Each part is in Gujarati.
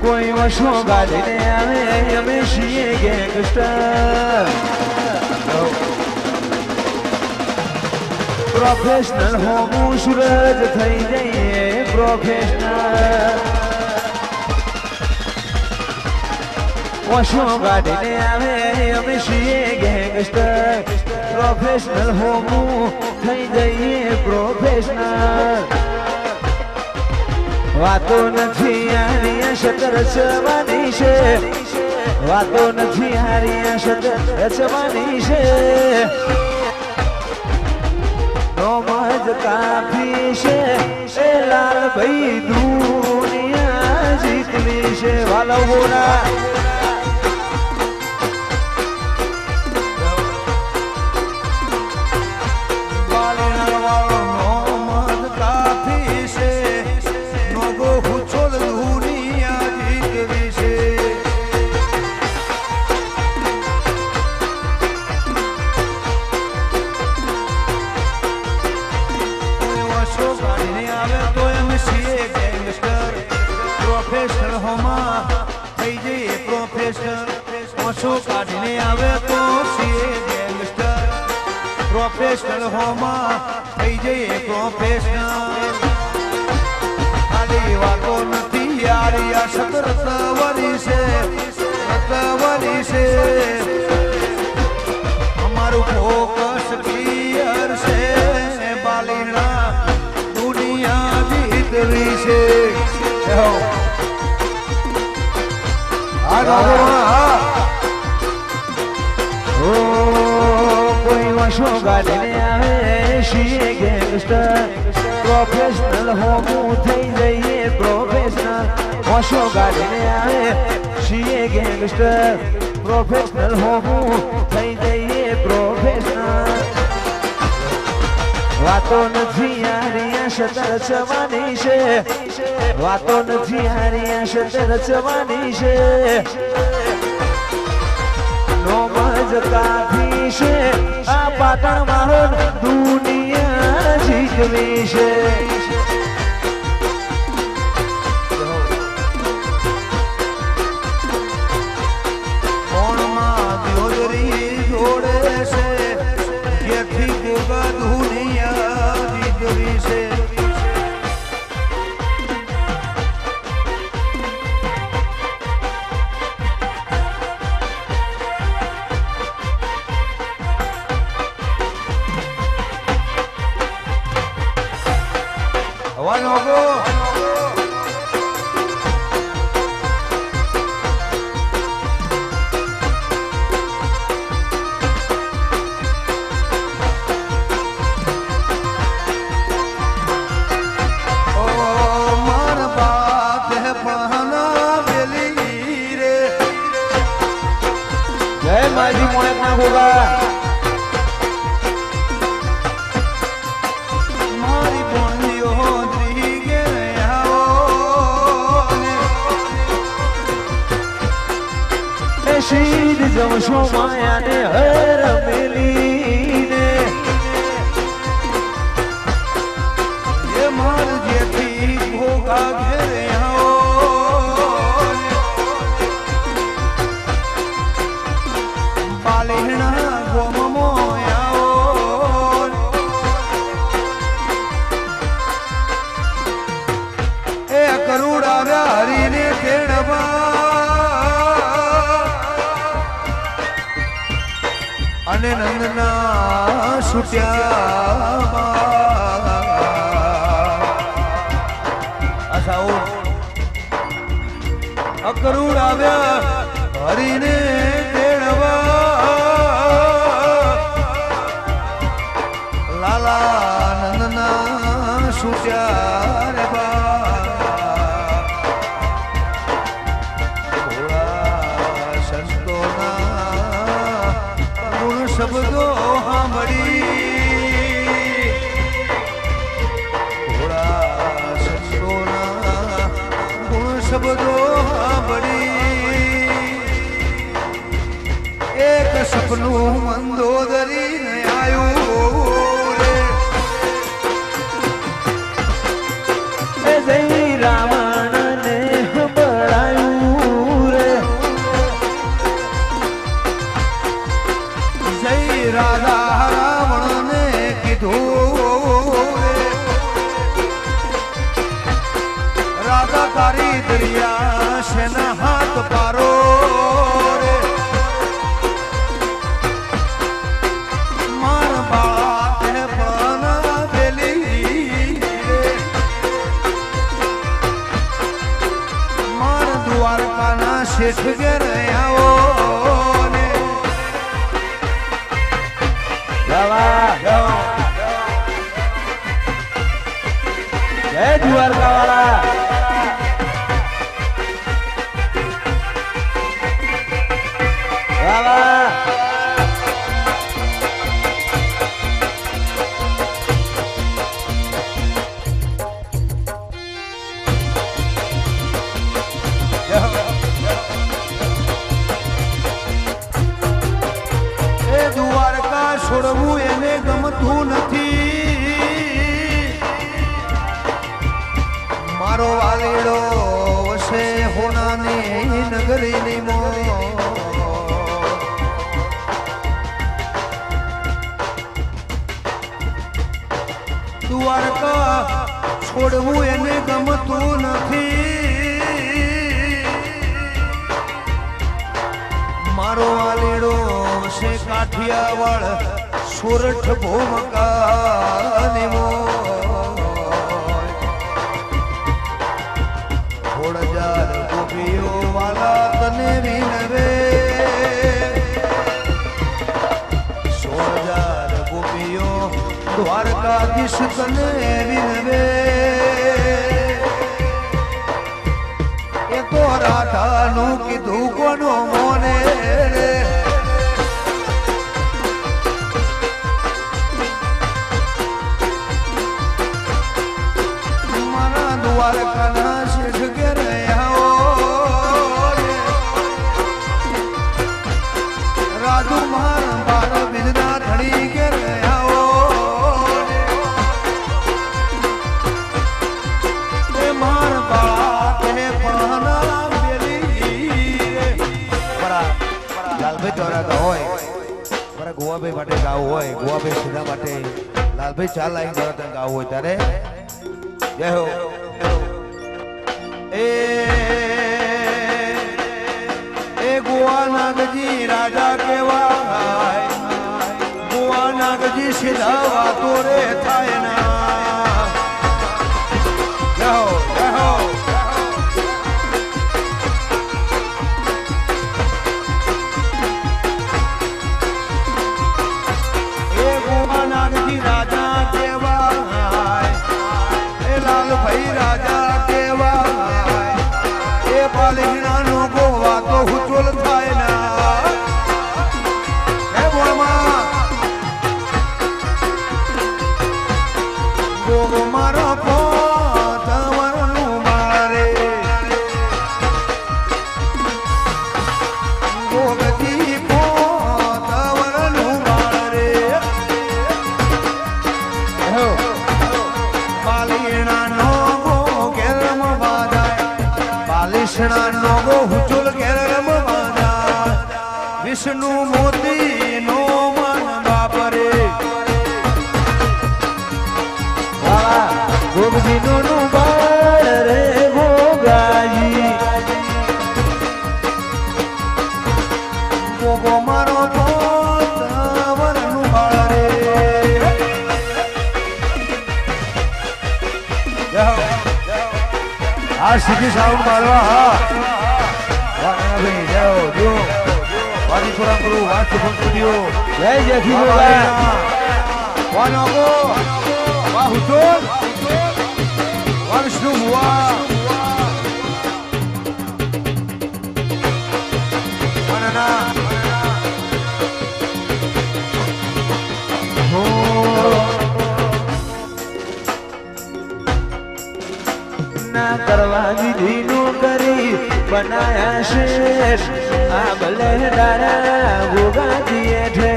કોઈ વશો ગાડીને આવે અમે છીએ ગેંગસ્ટર પ્રોફેશનલ હોમું સૂરજ થઈ જઈએ પ્રોફેશનલ વશો ગાડીને આવે અમે છીએ ગેંગસ્ટર પ્રોફેશનલ હોમું થઈ જઈએ પ્રોફેશનલ વાતો નથી હારી શતર રચવાની છે વાતો નથી હારી શતર રચવાની છે નોમજ કાફી છે એ લાલ ભાઈ દુનિયા જીતવી છે વાલો બોલા કાઢીને આવે તો સીએ ગેંગસ્ટર પ્રોફેશનલ હોમાં થઈ જઈએ પ્રોફેશનલ ખાલી વાતો નથી યારી આ સતર રતવરી છે અમારું ફોકસ ક્લિયર છે બાલીના દુનિયા જીતવી છે કોઈ વશો ગાડીને આવે છીએ ગેંગસ્ટર પ્રોફેશનલ હોમું થઈ જઈએ પ્રોફેશનલ વશો ગાડીને આવે છીએ ગેંગસ્ટર પ્રોફેશનલ હોમું થઈ જઈએ પ્રોફેશનલ વાતો નથી હારી શતર રચવાની છે વાતો નથી હારી શતર રચવાની છે નોમજ કાફી છે આ પાટણ મારો દુનિયા જીતવી છે કોણમાં દિયોદરી જોડે છે જેથી ગોગા દુનિયા જીતવી છે માજી મોણેક ના ગોગા મારી બોંડીઓ દ્રી ગયા એ શીદ જમશો માયાને હર મેલીને એ માર જેથી ગોગા ઘેરે અને નંદના છૂટ્યા અકરુડ આવ્યા હરીને લાલા નંદના છૂટ્યા રે શબ્દો સાંભળી થોડા સંતોના ગુણ શબ્દો સાંભળી એક સપનું મંદોદરી ને આવ્યું રે દરિયા શેના હાથ પારો રે માર બાળા તે પણ બેલી માર દ્વારકાના શેઠ ઘેર આવો ને જય દ્વારકા વાળા દ્વારકા છોડવું એને ગમતું નથી મારો વાલીડો વસે હોનાની નગરીની મો દ્વારકા છોડવું એને ગમતું નથી મારો વાલીડો વસે કાઠિયાવાડ સોરઠ ભૂમકાની મો ઘોડજાર ગોપીઓ વાલા તને વિનવે 16,000 ગોપીઓ દ્વારકાધીશ તને વિનવે એ તો રાધાનું કીધું કોનો મોને મારા દ્વારકાના શેઠ ઘેર આવો રાજુ માર બાર બિજના ધડી ઘેર આવો માર બાળા તે પણ લાલભાઈ દ્વારા ગાવ હોય મારા ગોવાભાઈ માટે ગાવું હોય ગોવાભાઈ સુધા માટે લાલભાઈ ચાર લાઈન દ્વારા તને ગાવું હોય ત્યારે જય હો એ ગોવા નાગજી રાજા કેવાય ગોવા નાગજી સીધા વાતો રે થાય ના જય હો જય હો રાજા કેવાય એ લાલભાઈ રાજા કેવાય એ પાલીના નો ગોવા તો હુચોલ થાય ના હે બોલમાં ગોગો મારો પોતવરનું મારે ગોગજી પોતવરનું મારે પાલીણા no go ગેરમ બાજાય પાલીસણા no go હુચુલ ગેરમ બાજાય Vishnu મોતી નો મન બાપરે ગોગજી નું બાળ રે ગોગાજી ગોગો મારો પોતવરનું બાળ રે આ સીધી સાઉન્ડ મારવા હા ભાઈ જાઓ જો વાદીપુરા ગુરુ વાસ્તુભંગ સ્ટુડિયો જય જેઠી ગોગા વાનગો વાહુચોલ વાંશનું મુવા વાનના ના કરવા વિધિ નો કરી બનાયા શેઠ આ ભલે દારા ગોગાજી હેઠે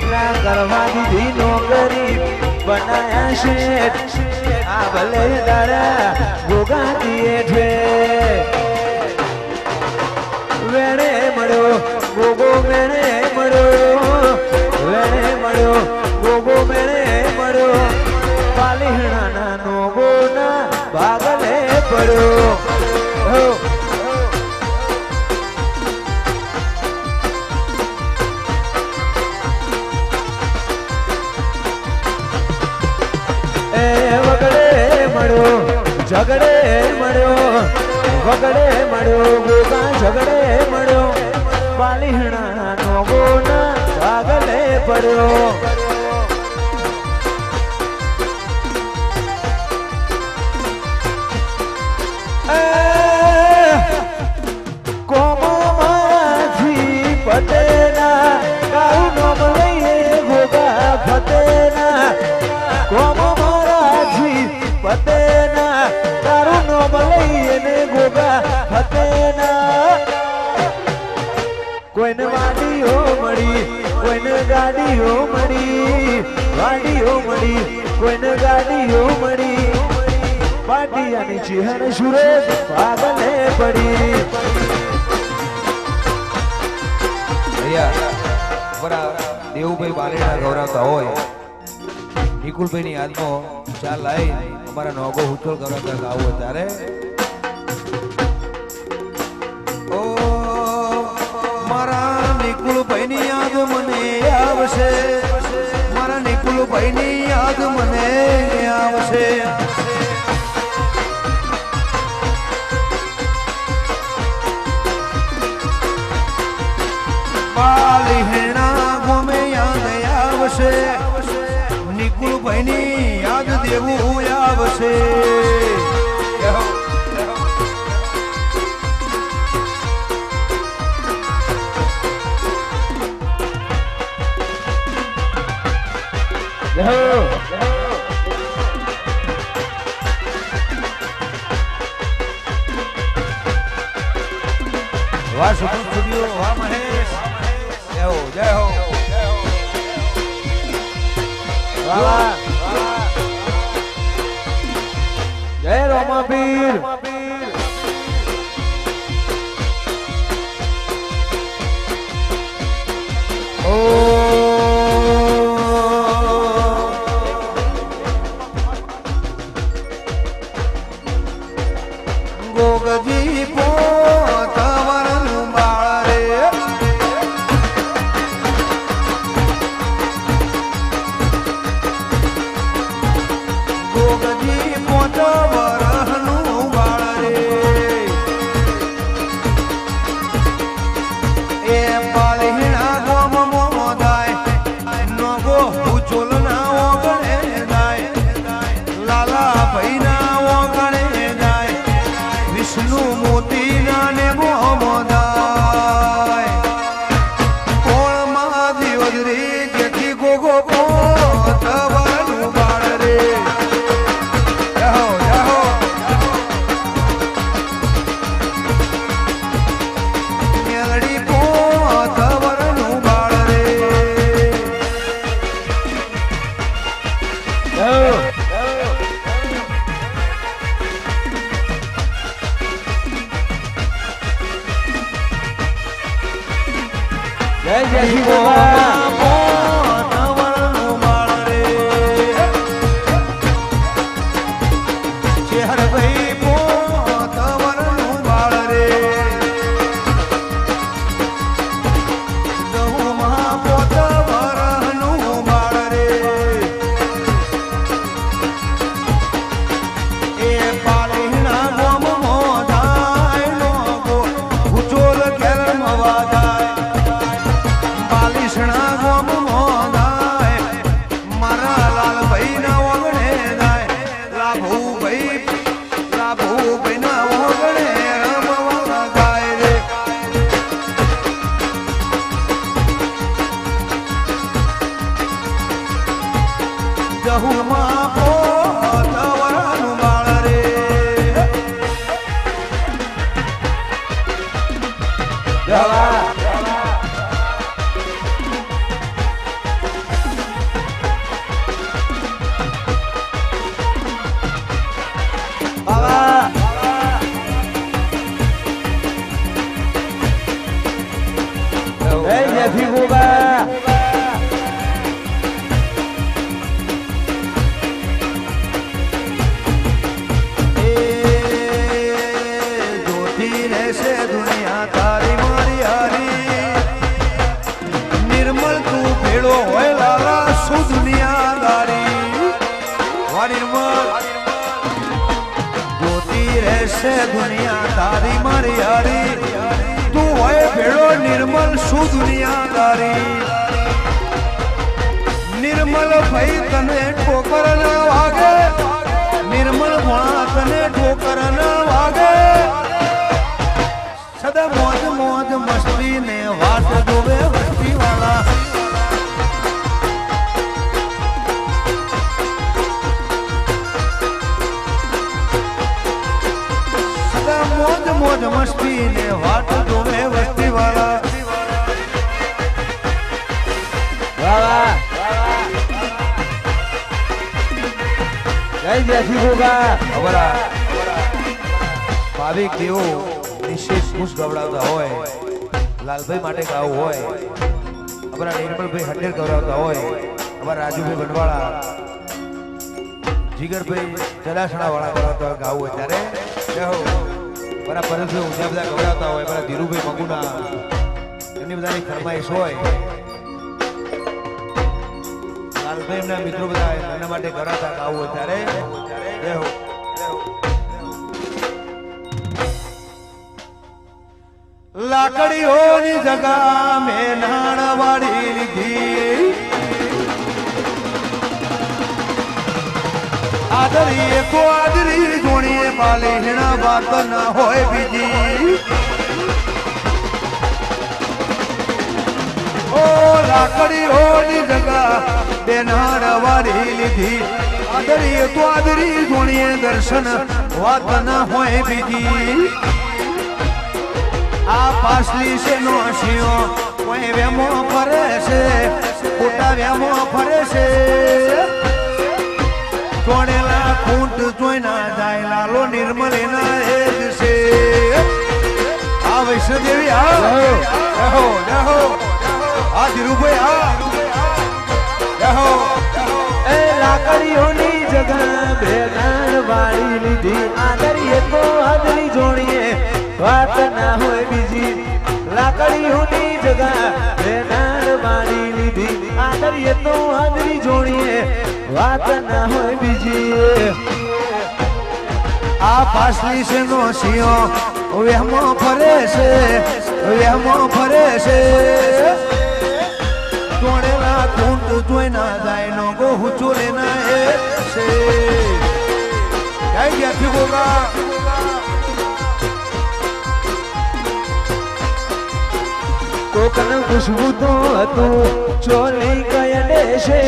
ના કરવા વિધિ નો કરી બનાયા શેઠ આ ભલે દારા ગોગાજી હેઠે વેણે મળ્યો ગોગો મેણે મળ્યો વેણે મળ્યો ગોગો મેણે મળ્યો પાલીહણા નો ગોના ભાગલે પડ્યો ઝગડે મળ્યો વગડે મળ્યો ગોગા ઝગડે મળ્યો બાલીહણા નો ગોના ભાગલે પડ્યો ફતેના કાળું નોમ લઈએ ગોગા ફતેના કોમ મારાથી ફતેના કાળું નોમ લઈએ ને ગોગા ફતેના કોઈને વાડીઓ મળી કોઈને ગાડીઓ મળી વાડીઓ મળી કોઈને ગાડીઓ મળી પાટિયાની ચિહન સુરેશ પાગલે પડી દેવુભાઈ બાલેના ગૌરવતા હોય નિકુલભાઈ ની યાદમાં ચાલ લાઈ અમારા નોગો હુચોલ ગૌરવતા ગાવું ત્યારે ઓ મારા નિકુલભાઈ ની યાદ મને આવશે મારા નિકુલભાઈ ની યાદ મને આવશે બાલીહેણા ગોમે યાદ આવશે નિકુલભાઈ ની યાદ દેવું આવશે વાહ સુપર સ્ટુડિયો વાહ મહેશ જય હો જય હો વાહ જય રોમાપીર ઓ ગોગજી પોતવરનું બાળ રે ગોગજી પોતવરનું બાળ રે એ પાલીહણા ગોમ મોદાય નોગો ઉચોલ ના ઓગણે જાય લાલા ભાઈ ના ઓગણે જાય વિષ્ણુ મોતી ના ને મોદાય કોણ મહાદેવરી જેથી ગોગો પોતવરનું બાળ રે જાહો જાહો મેલડી પોતવરનું બાળ રે જય જય શ્રી ગોગા પોતવરનું બાળ રે ચેહરભાઈ પોતવરનું બાળ રે દહુમાં પોતવરનું બાળ રે એ પાલીહણા ગોમ મોદાય નોગો ઉચોલ ઘેર મવાદાય પાલીસણા ગોમ મોદાય મારા લાલભાઈ ના ઓગણે જાય લાભુભાઈ ના ઓગણે રમવા જાય રે જહુમાં પોતવરનું બાળ રે જવા બાબા જય જય શ્રી ગોગા એ જોતી રહેશે દુનિયા તારી મારી હારી નિર્મલ તું ભેળો હોય લાલા શું દુનિયાદારી વારી નિર્મલ રહેશે દુનિયા તારી મારી હારી તું હોય ભેળો નિર્મલ શું દુનિયાદારી નિર્મલ ભાઈ તને ઠોકર ન વાગે નિર્મલ ભણા તને ઠોકર ન વાગે સદા મોજ મોજ મસ્તી ને વાટ જોવે વસ્તી વાળા સદા મોજ મોજ મસ્તી ને વાટ જોવે વસ્તી વાળા જય જેસી ગોગા અમારા ભાવિક દેવો નિશ્ચિત ખુશ ગવડાવતા હોય લાલભાઈ માટે ગાવું હોય અમારા નિર્મલભાઈ હંડેર ગવડાવતા હોય અમારા રાજુભાઈ વનવાળા જીગરભાઈ જલાસણા વાળા ગવડાવતા હોય ગાવું હોય ત્યારે જય હો મારા પરેશભાઈ ઊંચા બધા ગવડાવતા હોય મારા ધીરુભાઈ મગુના એમની બધાની ફરમાઈશ હોય લાલભાઈ એમના મિત્રો બધા એના માટે ગવડાવતા ગાવું હોય ત્યારે જય હો લાકડીઓની જગા મેં નાણવાડી લીધી આદરી એકો આદરી જોણીએ પાલી હેણા વાત ના હોય બીજી ઓ લાકડીઓની જગા બે નાણવાડી લીધી આદરી એકો આદરી જોણીએ દર્શન વાત ના હોય બીજી આ પાસલી છે નો શિયો કોઈ વેમો ફરે છે ખોટા વેમો ફરે છે જોડેલા ખૂંટ જોઈ ના જાય લાલો નિર્મલ એના એ જ છે આ વૈષ્ણોદેવી આહો જહો આ ધીરુભાઈ જહો એ લાકડીઓની જગા ભેગાણ વાળી લીધી આદરીએ તો આદરી જોડીએ વાત ના હોય બીજી લાકડીઓની જગા ભેગાણ વાળી લીધી આદરીએ તો આદરી જોડીએ વાત ના હોય બીજી આ પાસલી છે નો શિયો વેમો ફરે છે જોડેલા ખૂંટ જોઈ ના જાય નો ગોહુ ચોલે ના એ છે જય જ્યાંથી ગોગા કોકન ખુશબુ તો હતું ચોલી કયા દેશે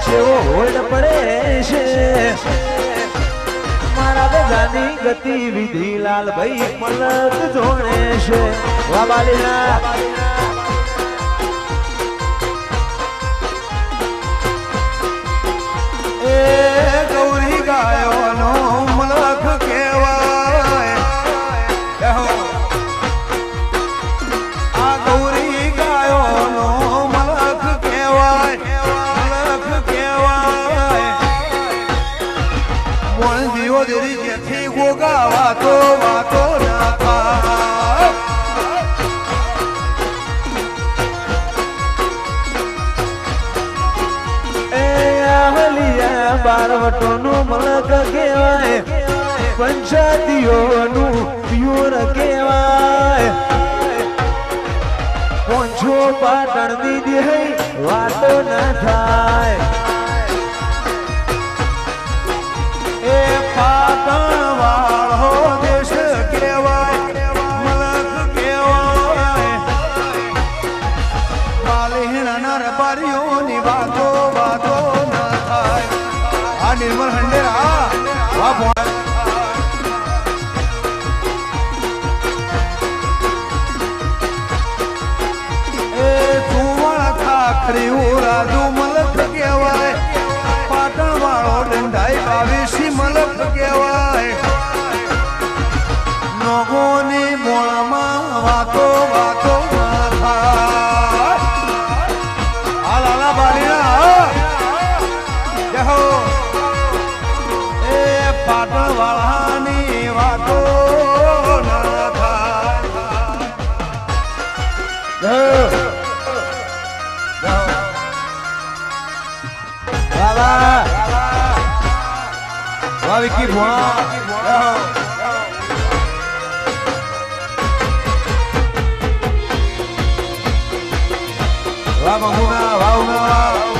સેવો હોડ પડે છે મારા બેગાની ગતિવિધિ લાલભાઈ મલક જોડે છે વાબાલીના એ ગૌરી ગાયો નો મલખ કહેવાય આ ગૌરી ગાયો નો મલખ કહેવાય મોણ દીવો દેરી જેથી ગોગા વાતો ના થાય બારવટોનું મલક કહેવાય પંચાયતીઓનું પ્યોર કહેવાય પોંછો પાટણ દીધી વાતો ના થાય એ પાટણ વાળો દેશ કહેવાય મલક કહેવાય માલિહણાના રબારીઓની વાતો ના થાય આ નિર્મલ હંડેરા વાહ ભોળા એ ચુવણ ખાખરી રાજુ મલક કહેવાય પાટણ વાળો દંડાઈ બાવીસી મલક કહેવાય નગોની મોળામાં વાતો ના થાય આ લાલા બાલીના જહો એ પાટણ વાળાની વાતો ના થાય બાબા વાહ વિકી ભોળા વાહ મંગુના વાવના